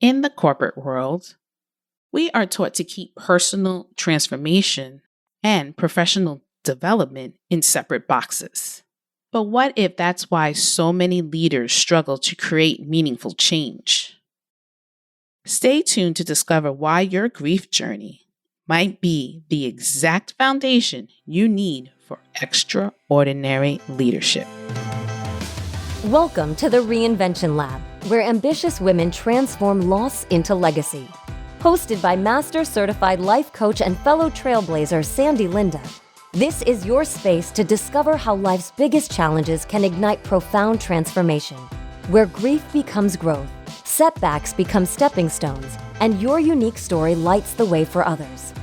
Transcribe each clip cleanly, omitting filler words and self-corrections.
In the corporate world, we are taught to keep personal transformation and professional development in separate boxes. But what if that's why so many leaders struggle to create meaningful change? Stay tuned to discover why your grief journey might be the exact foundation you need for extraordinary leadership. Welcome to the Reinvention Lab, where ambitious women transform loss into legacy. Hosted by Master Certified Life Coach and fellow trailblazer Sandy Linda, this is your space to discover how life's biggest challenges can ignite profound transformation, where grief becomes growth, setbacks become stepping stones, and your unique story lights the way for others.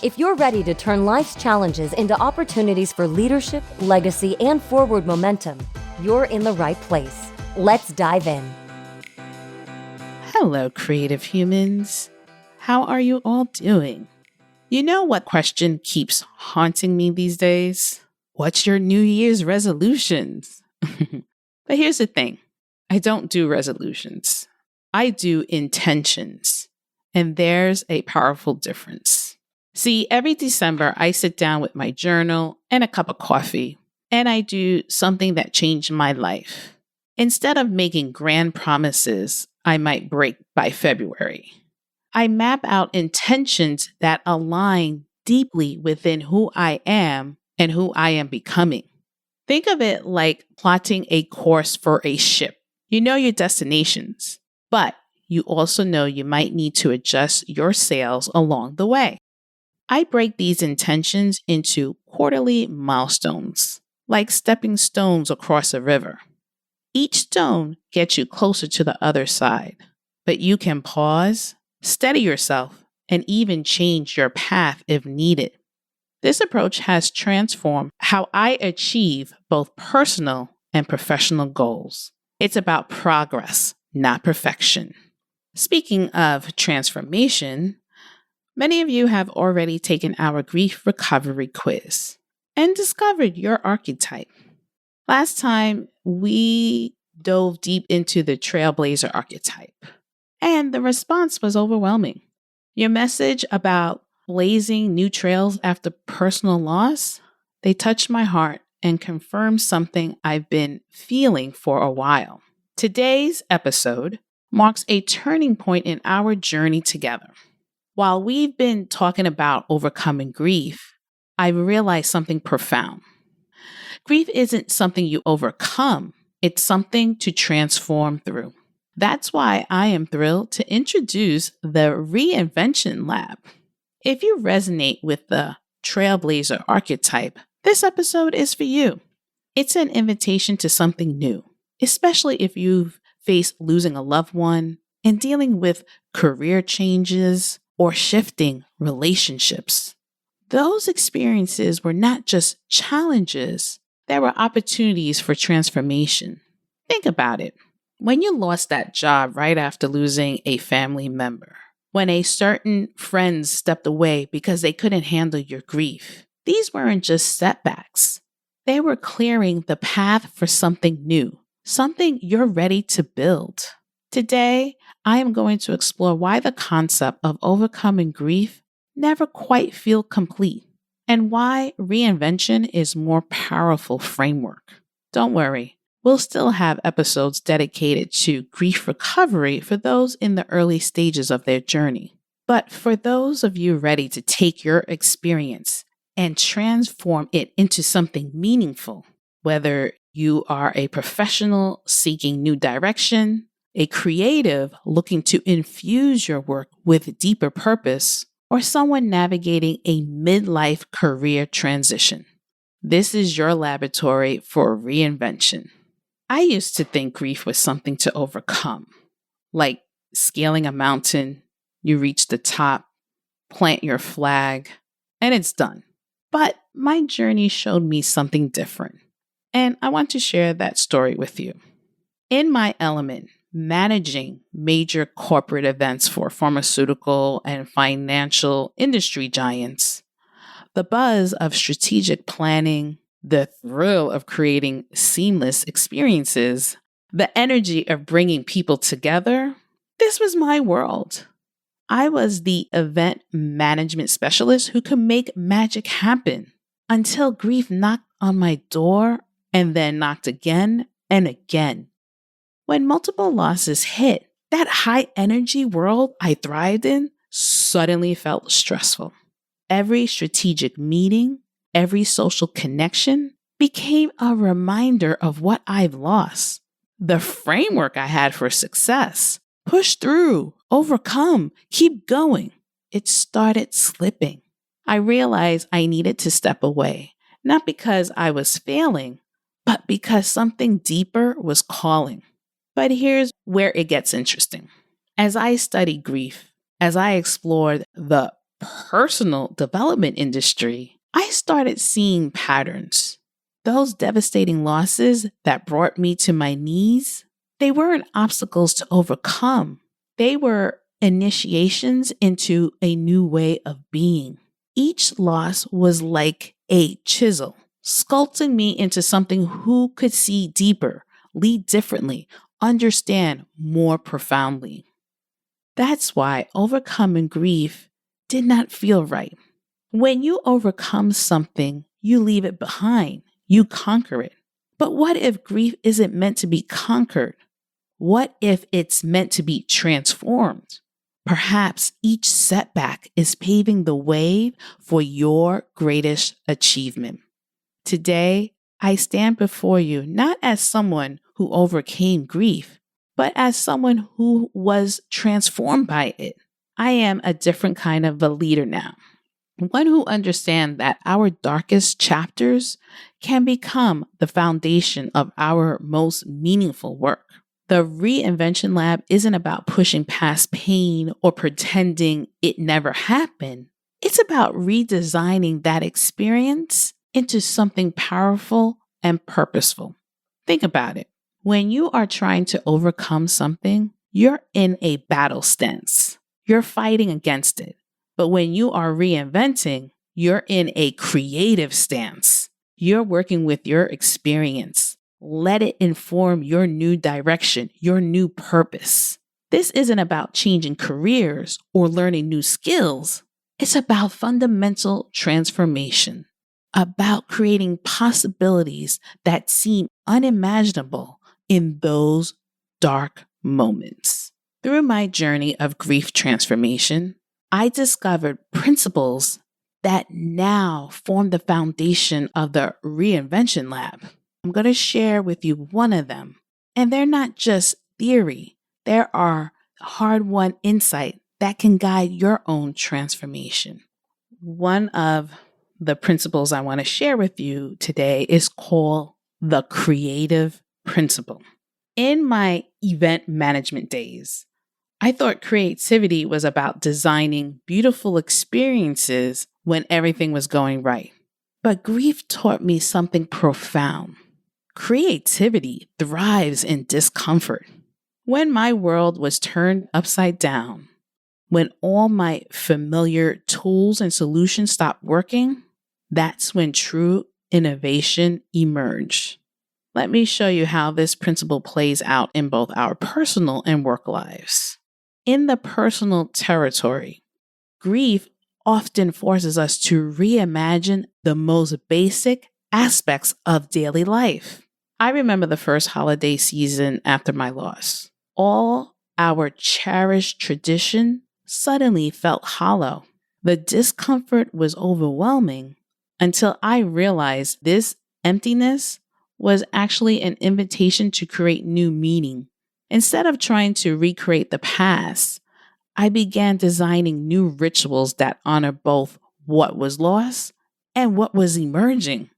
If you're ready to turn life's challenges into opportunities for leadership, legacy, and forward momentum, you're in the right place. Let's dive in. Hello, creative humans. How are you all doing? You know what question keeps haunting me these days? What's your New Year's resolutions? But here's the thing. I don't do resolutions. I do intentions. And there's a powerful difference. See, every December, I sit down with my journal and a cup of coffee, and I do something that changed my life. Instead of making grand promises I might break by February, I map out intentions that align deeply within who I am and who I am becoming. Think of it like plotting a course for a ship. You know your destinations, but you also know you might need to adjust your sails along the way. I break these intentions into quarterly milestones, like stepping stones across a river. Each stone gets you closer to the other side, but you can pause, steady yourself, and even change your path if needed. This approach has transformed how I achieve both personal and professional goals. It's about progress, not perfection. Speaking of transformation, many of you have already taken our grief recovery quiz and discovered your archetype. Last time, we dove deep into the trailblazer archetype, and the response was overwhelming. Your message about blazing new trails after personal loss, they touched my heart and confirmed something I've been feeling for a while. Today's episode marks a turning point in our journey together. While we've been talking about overcoming grief, I realized something profound. Grief isn't something you overcome, it's something to transform through. That's why I am thrilled to introduce the Reinvention Lab. If you resonate with the trailblazer archetype, this episode is for you. It's an invitation to something new, especially if you've faced losing a loved one and dealing with career changes or shifting relationships. Those experiences were not just challenges, they were opportunities for transformation. Think about it. When you lost that job right after losing a family member, when a certain friend stepped away because they couldn't handle your grief, these weren't just setbacks. They were clearing the path for something new, something you're ready to build. Today, I am going to explore why the concept of overcoming grief never quite feel complete, and why reinvention is more powerful framework. Don't worry, we'll still have episodes dedicated to grief recovery for those in the early stages of their journey. But for those of you ready to take your experience and transform it into something meaningful, whether you are a professional seeking new direction, a creative looking to infuse your work with deeper purpose, or someone navigating a midlife career transition, this is your laboratory for reinvention. I used to think grief was something to overcome, like scaling a mountain, you reach the top, plant your flag, and it's done. But my journey showed me something different, and I want to share that story with you. In my element, managing major corporate events for pharmaceutical and financial industry giants, the buzz of strategic planning, the thrill of creating seamless experiences, the energy of bringing people together, This was my world. I was the event management specialist who could make magic happen until grief knocked on my door and then knocked again and again. When multiple losses hit, that high energy world I thrived in suddenly felt stressful. Every strategic meeting, every social connection became a reminder of what I've lost. The framework I had for success, push through, overcome, keep going, it started slipping. I realized I needed to step away, not because I was failing, but because something deeper was calling. But here's where it gets interesting. As I studied grief, as I explored the personal development industry, I started seeing patterns. Those devastating losses that brought me to my knees, they weren't obstacles to overcome. They were initiations into a new way of being. Each loss was like a chisel, sculpting me into something who could see deeper, lead differently, understand more profoundly. That's why overcoming grief did not feel right. When you overcome something, you leave it behind, you conquer it. But what if grief isn't meant to be conquered? What if it's meant to be transformed? Perhaps each setback is paving the way for your greatest achievement. Today, I stand before you not as someone who overcame grief, but as someone who was transformed by it. I am a different kind of a leader now, one who understands that our darkest chapters can become the foundation of our most meaningful work. The Reinvention Lab isn't about pushing past pain or pretending it never happened. It's about redesigning that experience into something powerful and purposeful. Think about it. When you are trying to overcome something, you're in a battle stance. You're fighting against it. But when you are reinventing, you're in a creative stance. You're working with your experience. Let it inform your new direction, your new purpose. This isn't about changing careers or learning new skills. It's about fundamental transformation, about creating possibilities that seem unimaginable in those dark moments. Through my journey of grief transformation, I discovered principles that now form the foundation of the Reinvention Lab. I'm going to share with you one of them. And they're not just theory. There are hard-won insight that can guide your own transformation. One of the principles I want to share with you today is called the creative principle. In my event management days, I thought creativity was about designing beautiful experiences when everything was going right. But grief taught me something profound. Creativity thrives in discomfort. When my world was turned upside down, when all my familiar tools and solutions stopped working, that's when true innovation emerged. Let me show you how this principle plays out in both our personal and work lives. In the personal territory, grief often forces us to reimagine the most basic aspects of daily life. I remember the first holiday season after my loss. All our cherished tradition suddenly felt hollow. The discomfort was overwhelming until I realized this emptiness was actually an invitation to create new meaning. Instead of trying to recreate the past, I began designing new rituals that honor both what was lost and what was emerging.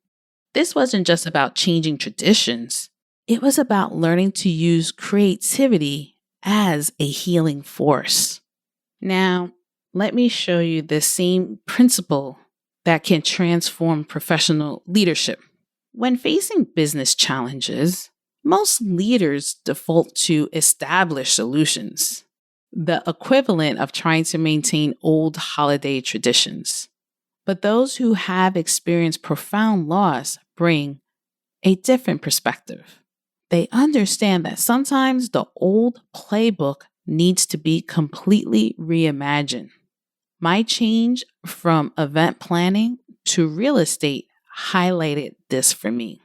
This wasn't just about changing traditions. It was about learning to use creativity as a healing force. Now, let me show you the same principle that can transform professional leadership. When facing business challenges, most leaders default to established solutions, the equivalent of trying to maintain old holiday traditions. But those who have experienced profound loss bring a different perspective. They understand that sometimes the old playbook needs to be completely reimagined. My change from event planning to real estate highlighted this for me.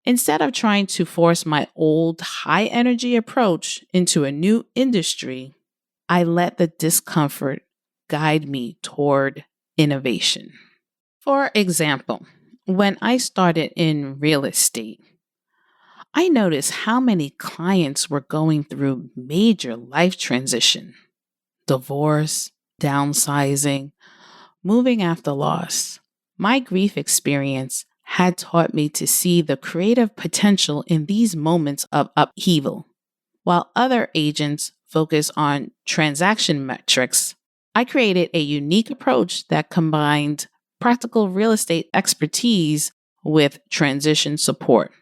Instead of trying to force my old high energy approach into a new industry, I let the discomfort guide me toward innovation. For example, when I started in real estate, I noticed how many clients were going through major life transition, divorce, downsizing, moving after loss. My grief experience had taught me to see the creative potential in these moments of upheaval. While other agents focus on transaction metrics, I created a unique approach that combined practical real estate expertise with transition support.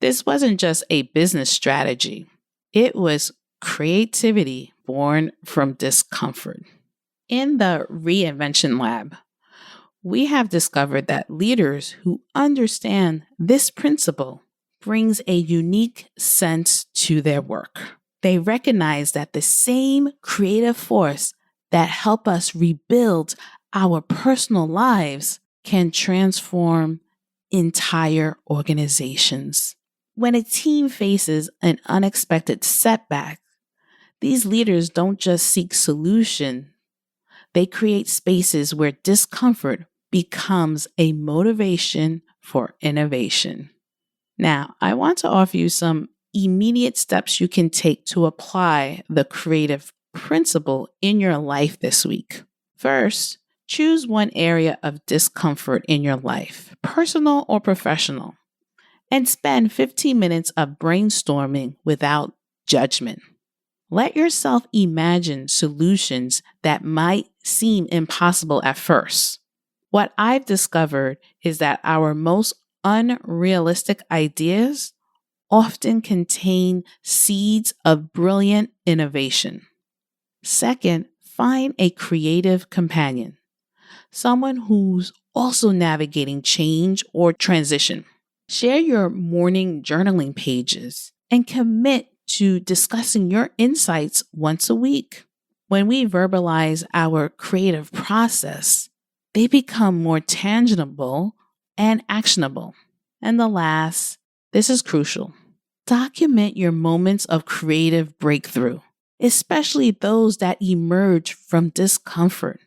This wasn't just a business strategy, it was creativity born from discomfort. In the Reinvention Lab, we have discovered that leaders who understand this principle brings a unique sense to their work. They recognize that the same creative force that help us rebuild our personal lives can transform entire organizations. When a team faces an unexpected setback, these leaders don't just seek solution, they create spaces where discomfort becomes a motivation for innovation. Now, I want to offer you some immediate steps you can take to apply the creative principle in your life this week. First, choose one area of discomfort in your life, personal or professional, and spend 15 minutes of brainstorming without judgment. Let yourself imagine solutions that might seem impossible at first. What I've discovered is that our most unrealistic ideas often contain seeds of brilliant innovation. Second, find a creative companion, someone who's also navigating change or transition. Share your morning journaling pages and commit to discussing your insights once a week. When we verbalize our creative process, they become more tangible and actionable. And the last, this is crucial. Document your moments of creative breakthrough, especially those that emerge from discomfort.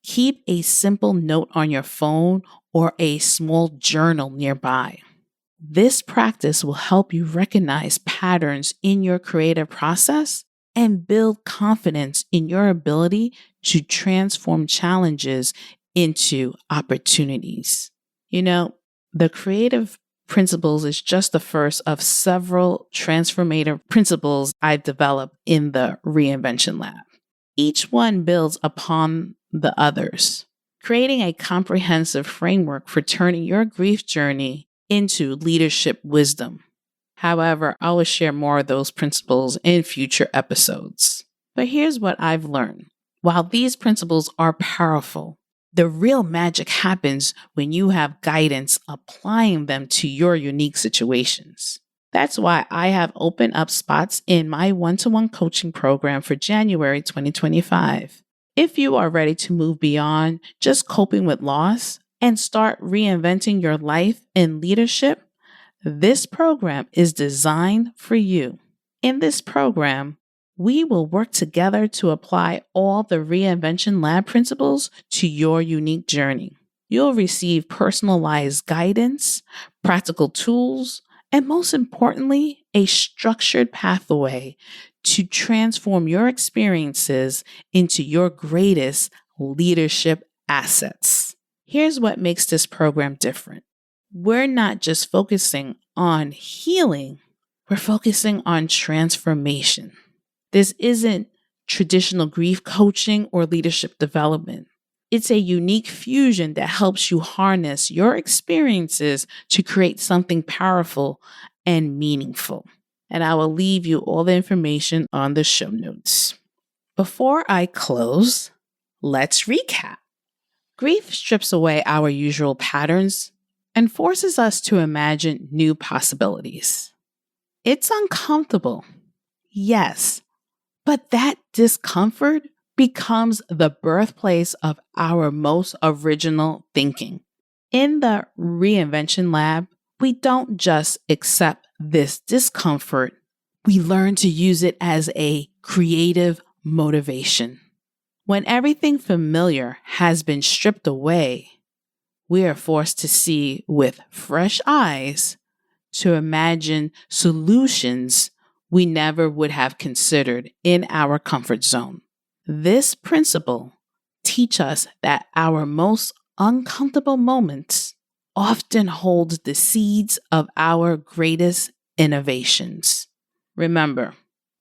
Keep a simple note on your phone or a small journal nearby. This practice will help you recognize patterns in your creative process and build confidence in your ability to transform challenges into opportunities. The creative principles is just the first of several transformative principles I've developed in the Reinvention Lab. Each one builds upon the others, creating a comprehensive framework for turning your grief journey into leadership wisdom. However, I will share more of those principles in future episodes. But here's what I've learned. While these principles are powerful, the real magic happens when you have guidance applying them to your unique situations. That's why I have opened up spots in my one-to-one coaching program for January 2025. If you are ready to move beyond just coping with loss and start reinventing your life and leadership, this program is designed for you. In this program, we will work together to apply all the Reinvention Lab principles to your unique journey. You'll receive personalized guidance, practical tools, and most importantly, a structured pathway to transform your experiences into your greatest leadership assets. Here's what makes this program different. We're not just focusing on healing, we're focusing on transformation. This isn't traditional grief coaching or leadership development. It's a unique fusion that helps you harness your experiences to create something powerful and meaningful. And I will leave you all the information on the show notes. Before I close, let's recap. Grief strips away our usual patterns and forces us to imagine new possibilities. It's uncomfortable, yes, But that discomfort becomes the birthplace of our most original thinking. In the Reinvention Lab, we don't just accept this discomfort, we learn to use it as a creative motivation. When everything familiar has been stripped away, we are forced to see with fresh eyes, to imagine solutions we never would have considered in our comfort zone. This principle teaches us that our most uncomfortable moments often hold the seeds of our greatest innovations. Remember,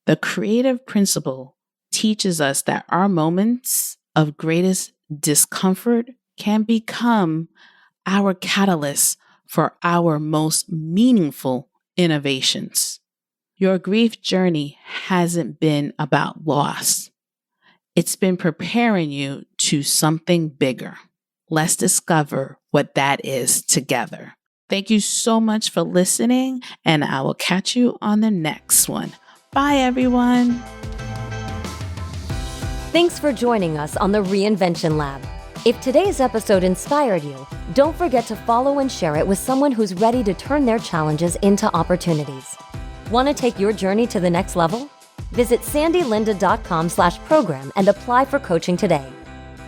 the creative principle teaches us that our moments of greatest discomfort can become our catalyst for our most meaningful innovations. Your grief journey hasn't been about loss. It's been preparing you to something bigger. Let's discover what that is together. Thank you so much for listening, and I will catch you on the next one. Bye, everyone. Thanks for joining us on the Reinvention Lab. If today's episode inspired you, don't forget to follow and share it with someone who's ready to turn their challenges into opportunities. Want to take your journey to the next level? Visit sandylinda.com/program and apply for coaching today.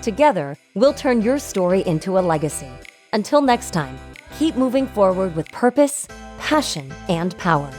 Together, we'll turn your story into a legacy. Until next time, keep moving forward with purpose, passion, and power.